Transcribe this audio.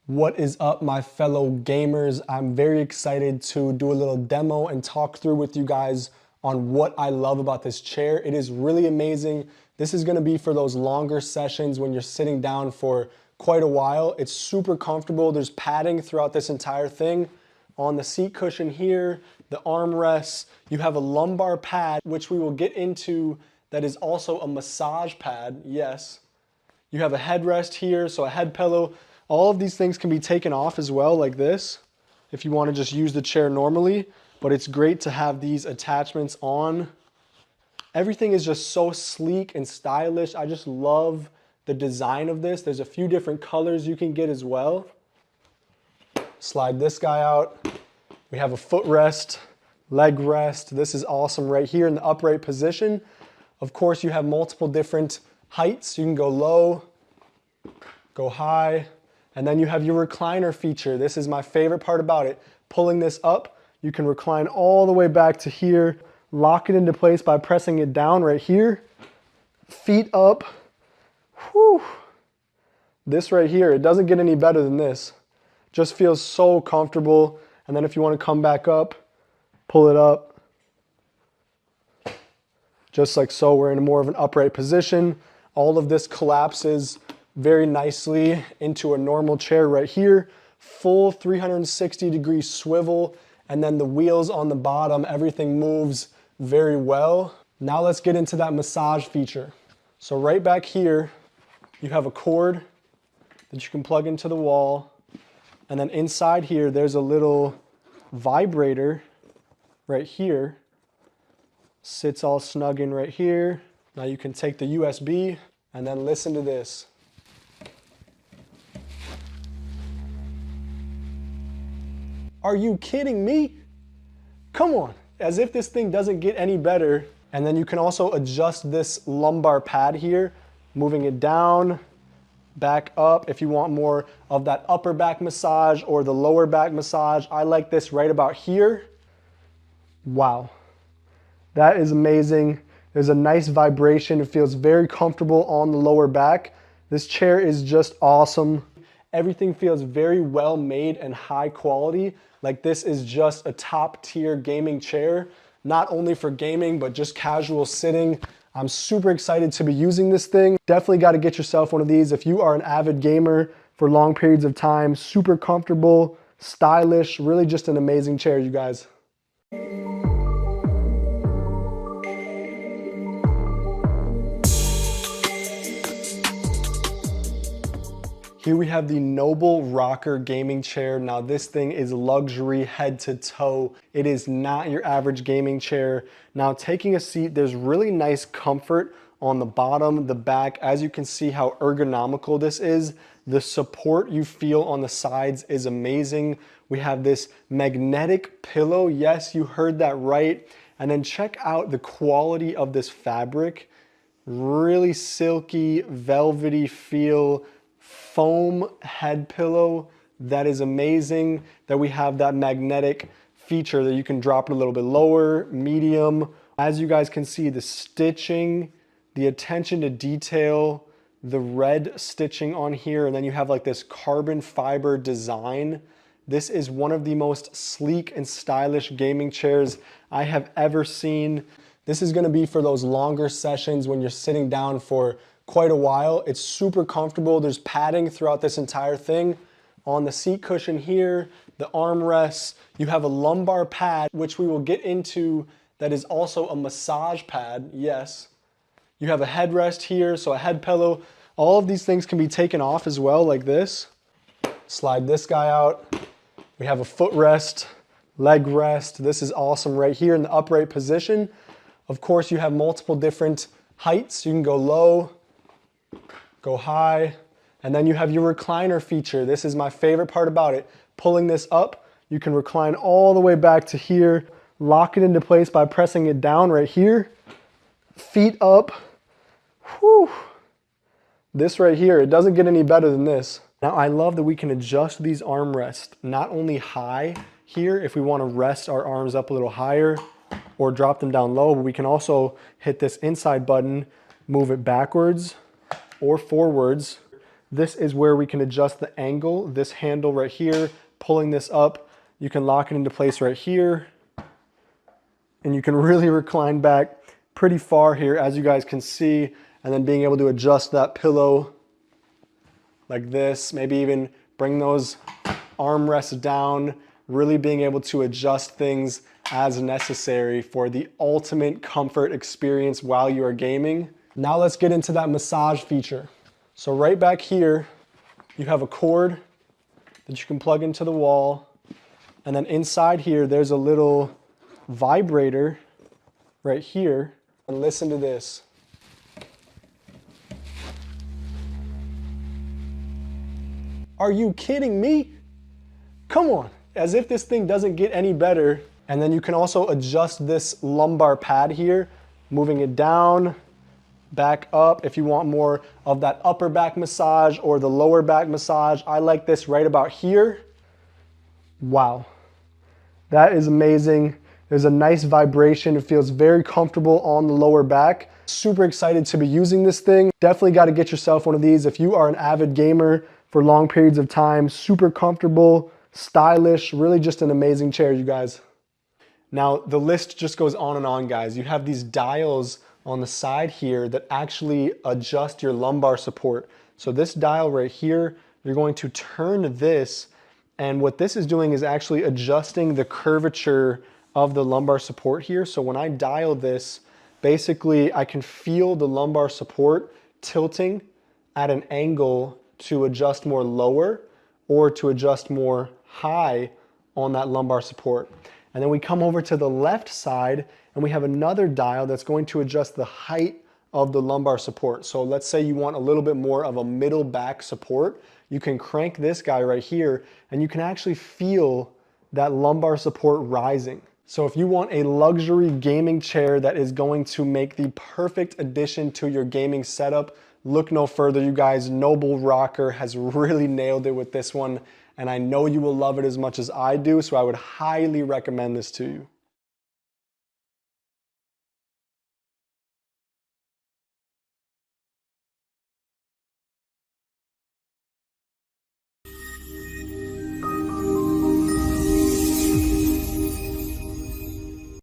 What is up, my fellow gamers? I'm very excited to do a little demo and talk through with you guys on what I love about this chair. It is really amazing. This is gonna be for those longer sessions when you're sitting down for quite a while. It's super comfortable. There's padding throughout this entire thing. On the seat cushion here, the armrests, you have a lumbar pad, which we will get into, that is also a massage pad, yes. You have a headrest here, so a head pillow. All of these things can be taken off as well, like this, if you want to just use the chair normally, but it's great to have these attachments on. Everything is just so sleek and stylish. I just love the design of this. There's a few different colors you can get as well. Slide this guy out. We have a footrest, leg rest. This is awesome right here in the upright position. Of course, you have multiple different heights. You can go low, go high, and then you have your recliner feature. This is my favorite part about it. Pulling this up, you can recline all the way back to here, lock it into place by pressing it down right here, feet up. Whew. This right here, it doesn't get any better than this. Just feels so comfortable. And then if you want to come back up, pull it up. Just like so, we're in more of an upright position. All of this collapses very nicely into a normal chair right here. Full 360-degree swivel, and then the wheels on the bottom, everything moves very well. Now let's get into that massage feature. So right back here, you have a cord that you can plug into the wall, and then inside here, there's a little vibrator right here. Sits all snug in right here. Now you can take the USB and then listen to this. Are you kidding me? Come on, as if this thing doesn't get any better. And then you can also adjust this lumbar pad here, moving it down, back up if you want more of that upper back massage or the lower back massage. I like this right about here. Wow, that is amazing. There's a nice vibration. It feels very comfortable on the lower back. This chair is just awesome. Everything feels very well made and high quality. Like this is just a top tier gaming chair, not only for gaming, but just casual sitting. I'm super excited to be using this thing. Definitely got to get yourself one of these if you are an avid gamer for long periods of time. Super comfortable, stylish, really just an amazing chair, you guys. Here we have the Noble Rocker gaming chair. Now this thing is luxury head to toe. It is not your average gaming chair. Now taking a seat, there's really nice comfort on the bottom, the back. As you can see how ergonomical this is. The support you feel on the sides is amazing. We have this magnetic pillow. Yes, you heard that right. And then check out the quality of this fabric. Really silky, velvety feel. Foam head pillow that is amazing, that we have that magnetic feature that you can drop it a little bit lower, medium. As you guys can see, the stitching, the attention to detail, the red stitching on here, and then you have like this carbon fiber design. This is one of the most sleek and stylish gaming chairs I have ever seen. This is gonna be for those longer sessions when you're sitting down for quite a while. It's super comfortable. There's padding throughout this entire thing. On the seat cushion here, the armrests, you have a lumbar pad, which we will get into, that is also a massage pad, yes. You have a headrest here, so a head pillow. All of these things can be taken off as well, like this. Slide this guy out. We have a footrest, leg rest. This is awesome right here in the upright position. Of course, you have multiple different heights. You can go low, go high, and then you have your recliner feature. This is my favorite part about it. Pulling this up, you can recline all the way back to here, lock it into place by pressing it down right here, feet up. Whew. This right here, it doesn't get any better than this. Now I love that we can adjust these armrests, not only high here if we want to rest our arms up a little higher or drop them down low, but we can also hit this inside button, move it backwards or forwards. This is where we can adjust the angle, this handle right here, pulling this up. You can lock it into place right here. And you can really recline back pretty far here, as you guys can see, and then being able to adjust that pillow like this, maybe even bring those armrests down, really being able to adjust things as necessary for the ultimate comfort experience while you are gaming. Now let's get into that massage feature. So right back here, you have a cord that you can plug into the wall, and then inside here, there's a little vibrator right here. And listen to this. Are you kidding me? Come on, as if this thing doesn't get any better. And then you can also adjust this lumbar pad here, moving it down, back up if you want more of that upper back massage or the lower back massage. I like this right about here. Wow, that is amazing. There's a nice vibration. It feels very comfortable on the lower back. Super excited to be using this thing. Definitely got to get yourself one of these if you are an avid gamer for long periods of time. Super comfortable, stylish, really just an amazing chair, you guys. Now, the list just goes on and on, guys. You have these dials on the side here that actually adjust your lumbar support. So this dial right here, you're going to turn this, and what this is doing is actually adjusting the curvature of the lumbar support here. So when I dial this, basically I can feel the lumbar support tilting at an angle to adjust more lower or to adjust more high on that lumbar support. And then we come over to the left side and we have another dial that's going to adjust the height of the lumbar support. So let's say you want a little bit more of a middle back support. You can crank this guy right here and you can actually feel that lumbar support rising. So if you want a luxury gaming chair that is going to make the perfect addition to your gaming setup, look no further, you guys. Noble Rocker has really nailed it with this one, and I know you will love it as much as I do, so I would highly recommend this to you.